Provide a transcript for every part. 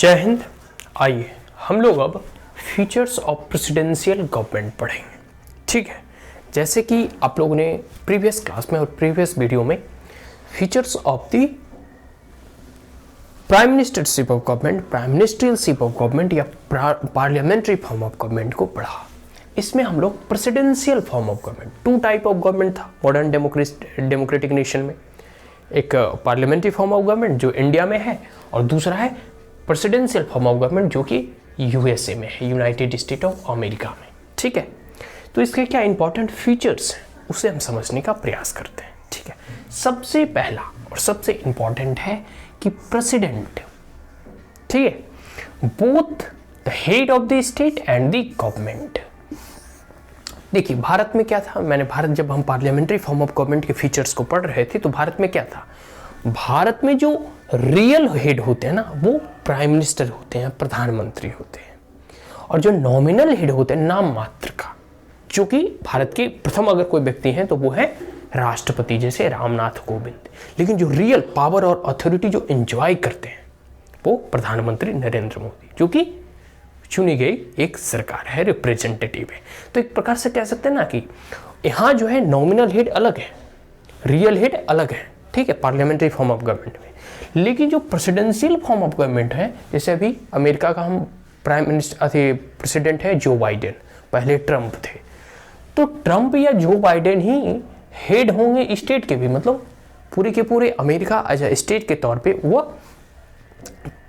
जय हिंद। आइए हम लोग अब फीचर्स ऑफ प्रेसिडेंशियल गवर्नमेंट पढ़ेंगे। ठीक है, जैसे कि आप लोगों ने प्रीवियस क्लास में और प्रीवियस वीडियो में features of the prime ministership of government, prime ministerialship of government या पार्लियामेंट्री फॉर्म ऑफ गवर्नमेंट को पढ़ा। इसमें हम लोग presidential form of government, two type of government था मॉडर्न डेमोक्रेटिक नेशन में। एक पार्लियामेंट्री फॉर्म ऑफ गवर्नमेंट जो इंडिया में है और दूसरा है प्रेसिडेंशियल फॉर्म ऑफ गवर्नमेंट जो कि यूएसए में है, यूनाइटेड स्टेट ऑफ अमेरिका में। ठीक है, तो इसके क्या इंपॉर्टेंट फीचर्स हैं उसे हम समझने का प्रयास करते हैं। ठीक है, सबसे पहला और सबसे इंपॉर्टेंट है कि प्रेसिडेंट, ठीक है, both the head of the state and the government. देखिए भारत में क्या था, जब हम पार्लियामेंट्री फॉर्म ऑफ गवर्नमेंट के फीचर्स को पढ़ रहे थे तो भारत में क्या था, भारत में जो रियल हेड होते हैं ना वो प्राइम मिनिस्टर होते हैं, प्रधानमंत्री होते हैं, और जो नॉमिनल हेड होते हैं नाम मात्र का, जो कि भारत के प्रथम अगर कोई व्यक्ति हैं तो वो है राष्ट्रपति जैसे रामनाथ कोविंद। लेकिन जो रियल पावर और अथॉरिटी जो एंजॉय करते हैं वो प्रधानमंत्री नरेंद्र मोदी, जो कि चुनी गई एक सरकार है, रिप्रेजेंटेटिव है। तो एक प्रकार से कह सकते हैं ना कि यहाँ जो है नॉमिनल हेड अलग है, रियल हेड अलग है। ठीक है, पार्लियामेंट्री फॉर्म ऑफ गवर्नमेंट में। लेकिन जो प्रेसिडेंशियल फॉर्म ऑफ गवर्नमेंट है, जैसे अभी अमेरिका का हम प्रेसिडेंट है जो बाइडेन, पहले ट्रंप थे, तो ट्रंप या जो बाइडेन ही हेड होंगे स्टेट के भी, मतलब पूरे के पूरे अमेरिका एज ए स्टेट के तौर पे वो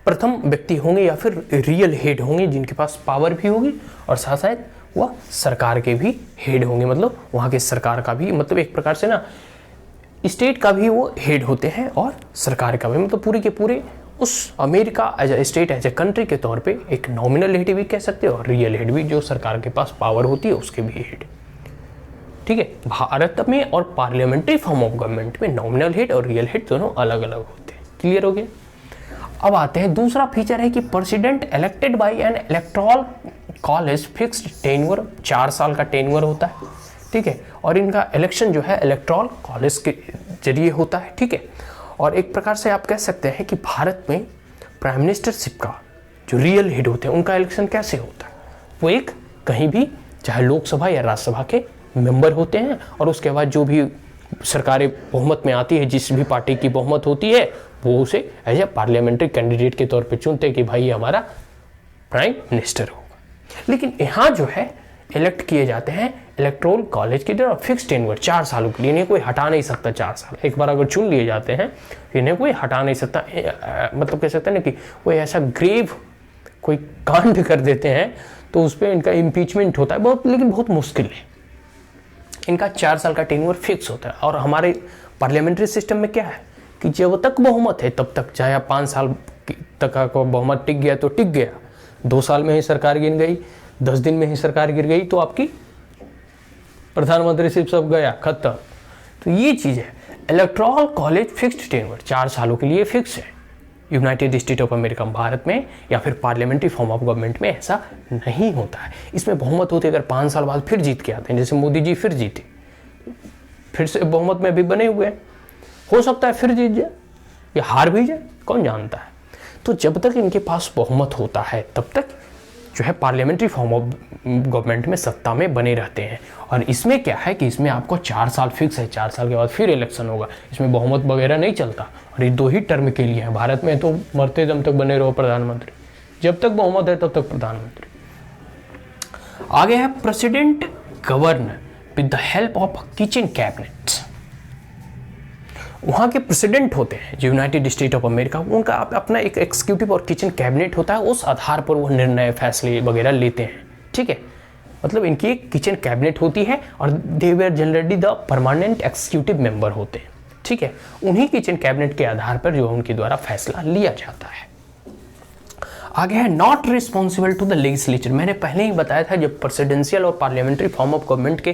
प्रथम व्यक्ति होंगे या फिर रियल हेड होंगे जिनके पास पावर भी होगी और साथ साथ वह सरकार के भी हेड होंगे, मतलब वहाँ के सरकार का भी, मतलब एक प्रकार से ना स्टेट का भी वो हेड होते हैं और सरकार का भी, मतलब पूरे के पूरे उस America as a state as a country के तौर पे एक नॉमिनल हेड भी कह सकते हो और रियल हेड भी, जो सरकार के पास पावर होती है उसके भी हेड। ठीक है, भारत में और पार्लियामेंट्री फॉर्म ऑफ गवर्नमेंट में नॉमिनल हेड और रियल हेड दोनों अलग अलग होते हैं। क्लियर हो गया। अब आते हैं दूसरा फीचर है कि president elected bye N electoral college, fixed tenure, 4 साल का टेन्योर होता है। ठीक है, और इनका इलेक्शन जो है इलेक्टोरल कॉलेज के जरिए होता है। ठीक है, और एक प्रकार से आप कह सकते हैं कि भारत में प्राइम मिनिस्टरशिप का जो रियल हेड होते हैं उनका इलेक्शन कैसे होता है, वो एक कहीं भी चाहे लोकसभा या राज्यसभा के मेंबर होते हैं और उसके बाद जो भी सरकारें बहुमत में आती है, जिस भी पार्टी की बहुमत होती है वो उसे एज ए पार्लियामेंट्री कैंडिडेट के तौर पे चुनते हैं कि भाई ये हमारा प्राइम मिनिस्टर होगा। लेकिन यहाँ जो है इलेक्ट किए जाते हैं इलेक्टोरल कॉलेज के द्वारा, फिक्स टेन्योर 4 सालों के लिए, इन्हें कोई हटा नहीं सकता। 4 साल एक बार अगर चुन लिए जाते हैं इन्हें कोई हटा नहीं सकता। मतलब कह सकते हैं ना कि कोई ऐसा ग्रेव कोई कांड कर देते हैं तो उस पर इनका इम्पीचमेंट होता है बहुत, लेकिन बहुत मुश्किल है। इनका 4 साल का टेन्योर फिक्स होता है। और हमारे पार्लियामेंट्री सिस्टम में क्या है कि जब तक बहुमत है तब तक, चाहे 5 साल तक का बहुमत टिक गया तो टिक गया, 2 साल में ही सरकार गिर गई, 10 दिन में ही सरकार गिर गई तो आपकी प्रधानमंत्री सब गया, खत्म। तो ये चीज़ है, इलेक्टोरल कॉलेज फिक्स्ड टेन्योर 4 सालों के लिए फिक्स है। United state of America, Bharat में या फिर पार्लियामेंट्री फॉर्म ऑफ गवर्नमेंट में ऐसा नहीं होता है। इसमें बहुमत होती है, अगर 5 साल बाद फिर जीत के आते हैं, जैसे मोदी जी फिर जीते, फिर से बहुमत में भी बने हुए हैं, हो सकता है फिर जीत जाए या हार भी जाए, कौन जानता है। तो जब तक इनके पास बहुमत होता है तब तक जो है पार्लियामेंट्री फॉर्म ऑफ गवर्नमेंट में सत्ता में बने रहते हैं। और इसमें क्या है कि इसमें आपको 4 साल फिक्स है, 4 साल के बाद फिर इलेक्शन होगा, इसमें बहुमत वगैरह नहीं चलता और ये 2 ही टर्म के लिए है। भारत में तो मरते दम तक बने रहो प्रधानमंत्री, जब तक बहुमत है तब तक प्रधानमंत्री। आगे है president govern with the help of kitchen cabinet. वहाँ के प्रेसिडेंट होते हैं जो यूनाइटेड स्टेट ऑफ अमेरिका, उनका अपना एक एग्जीक्यूटिव और किचन कैबिनेट होता है, उस आधार पर वो निर्णय फैसले वगैरह लेते हैं। ठीक है, मतलब इनकी एक किचन कैबिनेट होती है और they were generally the permanent executive member होते हैं। ठीक है, उन्हीं किचन कैबिनेट के आधार पर जो उनके द्वारा फैसला लिया जाता है। आगे है not responsible to the legislature. मैंने पहले ही बताया था जब प्रेसिडेंशियल और पार्लियामेंट्री फॉर्म ऑफ गवर्नमेंट के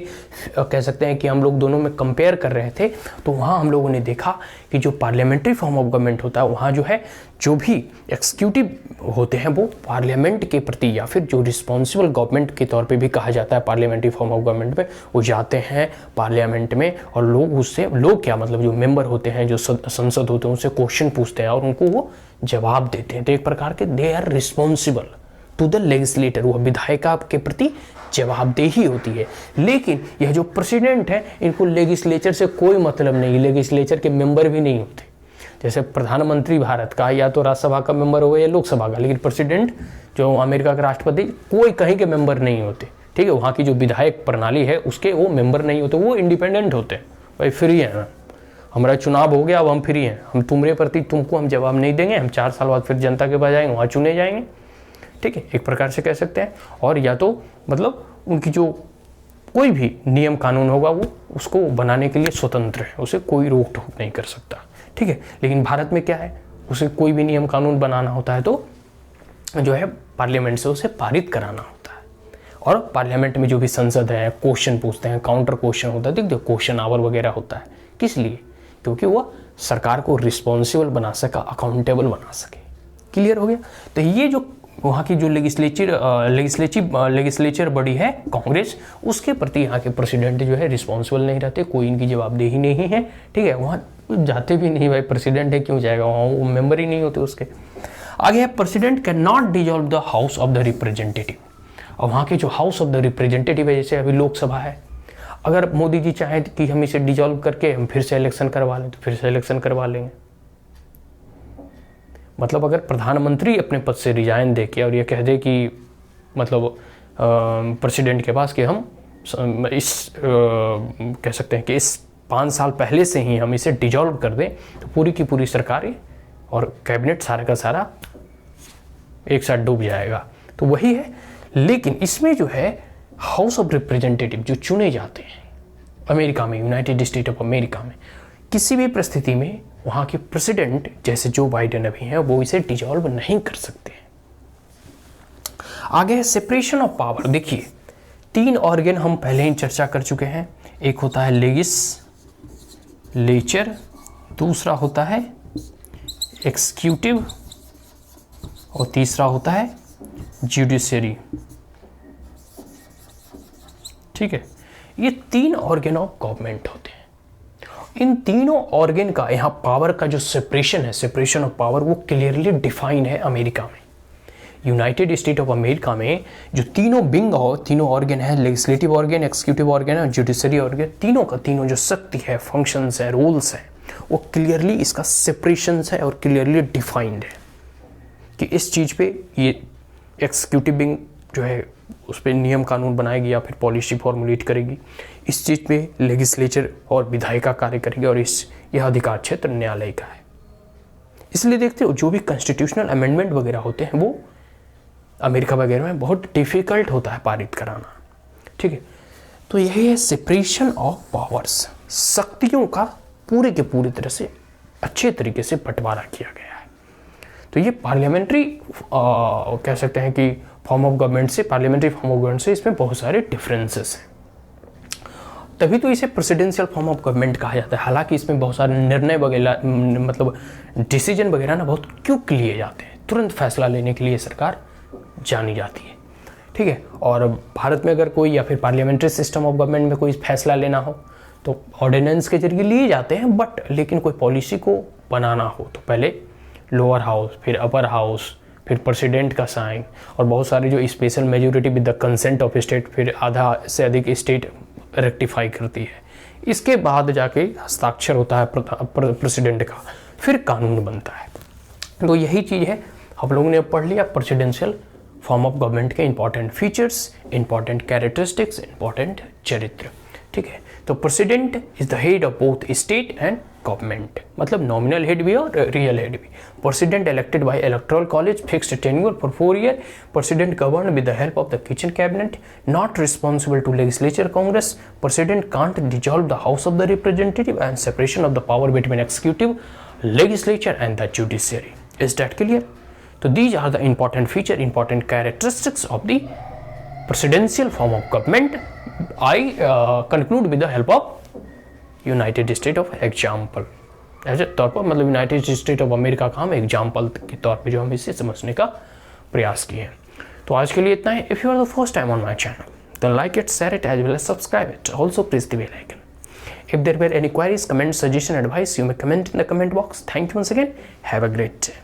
कह सकते हैं कि हम लोग दोनों में कंपेयर कर रहे थे, तो वहाँ हम लोगों ने देखा कि जो पार्लियामेंट्री फॉर्म ऑफ गवर्नमेंट होता है वहाँ जो है जो भी एग्जीक्यूटिव होते हैं वो पार्लियामेंट के प्रति या फिर जो रिस्पॉन्सिबल गवर्नमेंट के तौर पे भी कहा जाता है पार्लियामेंट्री फॉर्म ऑफ गवर्नमेंट में, वो जाते हैं पार्लियामेंट में और लोग क्या मतलब जो मेंबर होते हैं, जो संसद होते हैं, उनसे क्वेश्चन पूछते हैं और उनको वो जवाब देते हैं। तो एक प्रकार के they are responsible to the legislator, वह विधायिका के प्रति जवाबदेही होती है। लेकिन यह जो प्रेसिडेंट है, इनको लेजिस्लेचर से कोई मतलब नहीं, लेजिस्लेचर के मेंबर भी नहीं होते। जैसे प्रधानमंत्री भारत का या तो राज्यसभा का मेंबर होगा या लोकसभा का, लेकिन प्रेसिडेंट जो अमेरिका का राष्ट्रपति कोई कहीं के मेंबर नहीं होते। ठीक है, वहाँ की जो विधायक प्रणाली है उसके वो मेंबर नहीं होते, वो इंडिपेंडेंट होते हैं। भाई फ्री है ना, हमारा चुनाव हो गया, अब हम फ्री हैं, हम तुम्हारे प्रति तुमको हम जवाब नहीं देंगे, हम 4 साल बाद फिर जनता के पास जाएंगे, वहाँ चुने जाएंगे। ठीक है, एक प्रकार से कह सकते हैं। और या तो मतलब उनकी जो कोई भी नियम कानून होगा वो उसको बनाने के लिए स्वतंत्र है, उसे कोई रोक टोक नहीं कर सकता। ठीक है, लेकिन भारत में क्या है, उसे कोई भी नियम कानून बनाना होता है तो जो है पार्लियामेंट से उसे पारित कराना होता है। और पार्लियामेंट में जो भी संसद है, क्वेश्चन पूछते हैं, काउंटर क्वेश्चन होता है, देख दो क्वेश्चन आवर वगैरह होता है। किस लिए? क्योंकि वह सरकार को रिस्पॉन्सिबल बना सका, अकाउंटेबल बना सके। क्लियर हो गया? तो ये जो वहाँ की जो लेजिस्लेचर बॉडी है कांग्रेस, उसके प्रति यहाँ के प्रेसिडेंट जो है रिस्पॉन्सिबल नहीं रहते, कोई इनकी जवाबदेही नहीं है। ठीक है, वहाँ जाते भी नहीं, भाई प्रेसिडेंट है क्यों जाएगा वहाँ, वो मेंबर ही नहीं होते उसके। आगे है president can not dissolve the house of the representative. और वहाँ के जो हाउस ऑफ द रिप्रेजेंटेटिव है, जैसे अभी लोकसभा है, अगर मोदी जी चाहें कि हम इसे डिजॉल्व करके हम फिर से इलेक्शन करवा लें तो फिर से इलेक्शन करवा लेंगे। मतलब अगर प्रधानमंत्री अपने पद से रिजाइन दे के और ये कह दे कि मतलब प्रेसिडेंट के पास कि हम कह सकते हैं कि इस 5 साल पहले से ही हम इसे डिजॉल्व कर दें, तो पूरी की पूरी सरकार और कैबिनेट सारा का सारा एक साथ डूब जाएगा। तो वही है। लेकिन इसमें जो है हाउस ऑफ रिप्रेजेंटेटिव जो चुने जाते हैं अमेरिका में, यूनाइटेड स्टेट ऑफ अमेरिका में, किसी भी परिस्थिति में वहाँ के प्रेसिडेंट जैसे जो बाइडेन अभी हैं वो इसे डिजॉल्व नहीं कर सकते। आगे है सेपरेशन ऑफ पावर। देखिए 3 ऑर्गन हम पहले ही चर्चा कर चुके हैं। एक होता है लेजिस्लेचर, दूसरा होता है एक्सिक्यूटिव और तीसरा होता है जुडिशरी। ठीक है, ये 3 ऑर्गन ऑफ गवर्नमेंट होते हैं। इन तीनों ऑर्गन का यहाँ पावर का जो सेपरेशन है, सेपरेशन ऑफ पावर, वो क्लियरली डिफाइंड है अमेरिका में। यूनाइटेड स्टेट ऑफ अमेरिका में जो तीनों विंग और तीनों ऑर्गन है, लेजिस्लेटिव ऑर्गन, एक्सिक्यूटिव ऑर्गन और जुडिशरी ऑर्गन, तीनों का तीनों जो शक्ति है, फंक्शंस है, रोल्स हैं, वो क्लियरली इसका सेपरेशन है और क्लियरली डिफाइंड है कि इस चीज़ पे ये एक्सिक्यूटिव विंग जो है उस पर नियम कानून बनाएगी या फिर पॉलिसी फॉर्मुलेट करेगी, इस चीज़ पे लेजिस्लेचर और विधायिका कार्य करेगी, और यह अधिकार क्षेत्र न्यायालय का है। इसलिए देखते हो जो भी कॉन्स्टिट्यूशनल अमेंडमेंट वगैरह होते हैं वो अमेरिका वगैरह में बहुत डिफिकल्ट होता है पारित कराना। ठीक है, तो यही है सेपरेशन ऑफ पावर्स, शक्तियों का पूरे के पूरी तरह से अच्छे तरीके से बंटवारा किया गया है। तो ये पार्लियामेंट्री कह सकते हैं कि फॉर्म ऑफ गवर्नमेंट से, पार्लियामेंट्री फॉर्म ऑफ गवर्नमेंट से इसमें बहुत सारे डिफरेंसेस हैं, तभी तो इसे प्रेसिडेंशियल फॉर्म ऑफ गवर्नमेंट कहा जाता है। हालांकि इसमें बहुत सारे निर्णय वगैरह मतलब डिसीजन वगैरह ना बहुत क्विक लिए जाते हैं, तुरंत फैसला लेने के लिए सरकार जानी जाती है। ठीक है, और भारत में अगर कोई या फिर पार्लियामेंट्री सिस्टम ऑफ गवर्नमेंट में कोई फैसला लेना हो तो ऑर्डिनेंस के जरिए लिए जाते हैं, बट लेकिन कोई पॉलिसी को बनाना हो तो पहले लोअर हाउस, फिर अपर हाउस, फिर प्रेसिडेंट का साइन, और बहुत सारे जो special majority with the consent of state, फिर आधा से अधिक स्टेट रेक्टिफाई करती है। इसके बाद जाके हस्ताक्षर होता है प्रेसिडेंट का, फिर कानून बनता है। तो यही चीज़ है, हम लोगों ने पढ़ लिया प्रेसिडेंशियल फॉर्म ऑफ गवर्नमेंट के important features, important characteristics, important चरित्र। ठीक है, तो president is the head of both state and government, मतलब नॉमिनल हेड भी और रियल हेड भी। President elected by electoral college, fixed tenure for 4 year. President govern with the help of the kitchen cabinet, not responsible to legislature Congress. President can't dissolve the house of the representative and separation of the power between executive, legislature and the judiciary. Is that clear? So these are the important feature, important characteristics of the presidential form of government. I conclude with the help of United States of example. ऐसे तौर पर मतलब United state of America का हम example के तौर पे जो हम इसे समझने का प्रयास किए हैं। तो आज के लिए इतना ही। If you are the first time on my channel, then like it, share it, as well as subscribe it. Also press the bell icon. If there were any queries, comments, suggestion, advice, you may comment in the comment box. Thank you once again. Have a great day.